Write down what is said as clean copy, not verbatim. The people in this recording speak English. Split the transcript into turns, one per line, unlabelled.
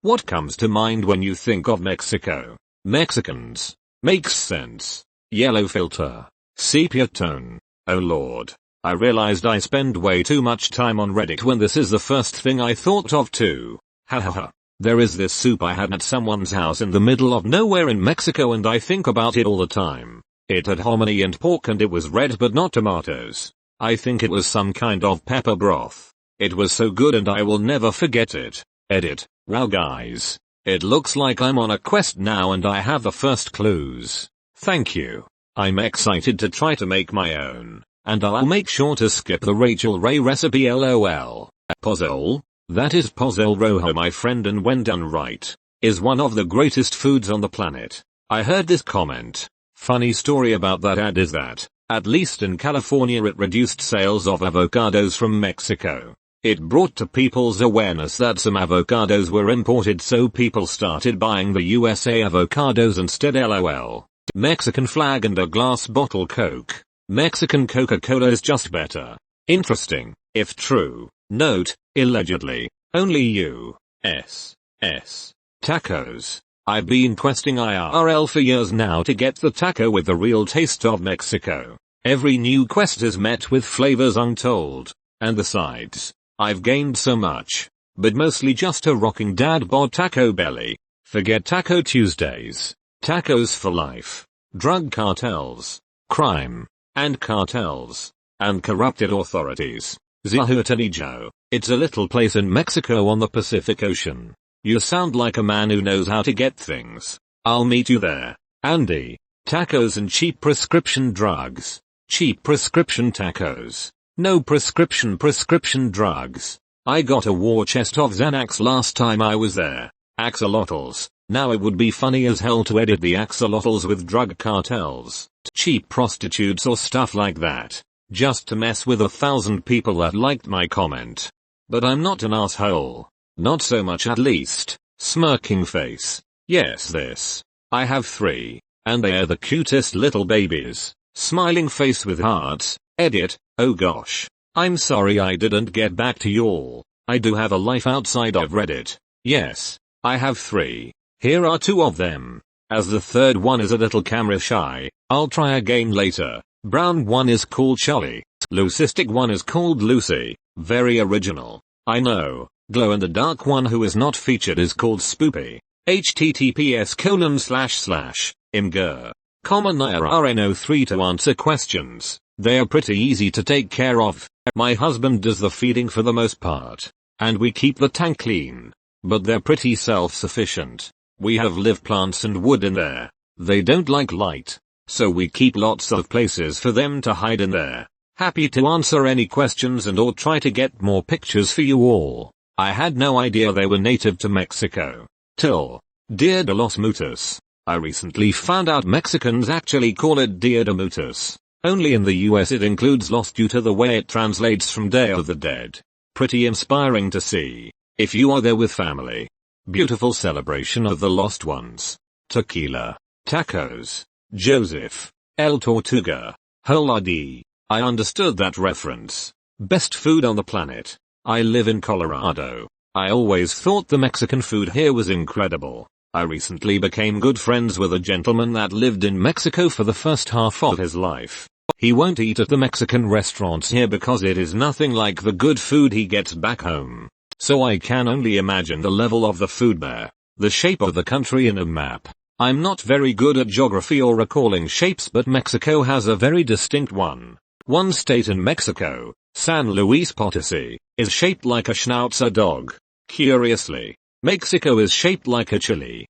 What comes to mind when you think of Mexico? Mexicans. Makes sense. Yellow filter. Sepia tone. Oh lord. I realized I spend way too much time on Reddit when this is the first thing I thought of too. Hahaha. There is this soup I had at someone's house in the middle of nowhere in Mexico and I think about it all the time. It had hominy and pork and it was red but not tomatoes. I think it was some kind of pepper broth. It was so good and I will never forget it. Edit. Wow guys. It looks like I'm on a quest now and I have the first clues. Thank you. I'm excited to try to make my own. And I'll make sure to skip the Rachel Ray recipe lol. Pozole? That is pozole rojo my friend, and when done right, is one of the greatest foods on the planet. I heard this comment. Funny story about that ad is that, at least in California, it reduced sales of avocados from Mexico. It brought to people's awareness that some avocados were imported, so people started buying the USA avocados instead lol. Mexican flag and a glass bottle Coke. Mexican Coca-Cola is just better. Interesting, if true. Note, allegedly, only U.S. Tacos. I've been questing IRL for years now to get the taco with the real taste of Mexico. Every new quest is met with flavors untold. And the sides. I've gained so much. But mostly just a rocking dad bod taco belly. Forget Taco Tuesdays. Tacos for life. Drug cartels. Crime. And cartels. And corrupted authorities. Zahuatanijo. It's a little place in Mexico on the Pacific Ocean. You sound like a man who knows how to get things. I'll meet you there. Andy. Tacos and cheap prescription drugs. Cheap prescription tacos. No prescription drugs. I got a war chest of Xanax last time I was there. Axolotls. Now it would be funny as hell to edit the axolotls with drug cartels. Cheap prostitutes or stuff like that. Just to mess with 1,000 people that liked my comment. But I'm not an asshole. Not so much at least. Smirking face. Yes this. I have 3. And they're the cutest little babies. Smiling face with hearts. Edit. Oh gosh. I'm sorry I didn't get back to y'all. I do have a life outside of Reddit. Yes. I have 3. Here are 2 of them. As the third one is a little camera shy, I'll try again later. Brown one is called Charlie. Leucistic one is called Lucy. Very original. I know. Glow in the dark one who is not featured is called Spoopy. https://imgur. IRRN03 to answer questions. They are pretty easy to take care of. My husband does the feeding for the most part. And we keep the tank clean. But they're pretty self-sufficient. We have live plants and wood in there. They don't like light. So we keep lots of places for them to hide in there. Happy to answer any questions and or try to get more pictures for you all. I had no idea they were native to Mexico. Till. Dia de los Muertos. I recently found out Mexicans actually call it Dia de Muertos. Only in the US it includes Los due to the way it translates from Day of the Dead. Pretty inspiring to see. If you are there with family. Beautiful celebration of the lost ones. Tequila. Tacos. Joseph. El Tortuga. Hola D. I understood that reference. Best food on the planet. I live in Colorado. I always thought the Mexican food here was incredible. I recently became good friends with a gentleman that lived in Mexico for the first half of his life. He won't eat at the Mexican restaurants here because it is nothing like the good food he gets back home. So I can only imagine the level of the food there. The shape of the country in a map. I'm not very good at geography or recalling shapes, but Mexico has a very distinct one. One state in Mexico, San Luis Potosí, is shaped like a Schnauzer dog. Curiously, Mexico is shaped like a chili.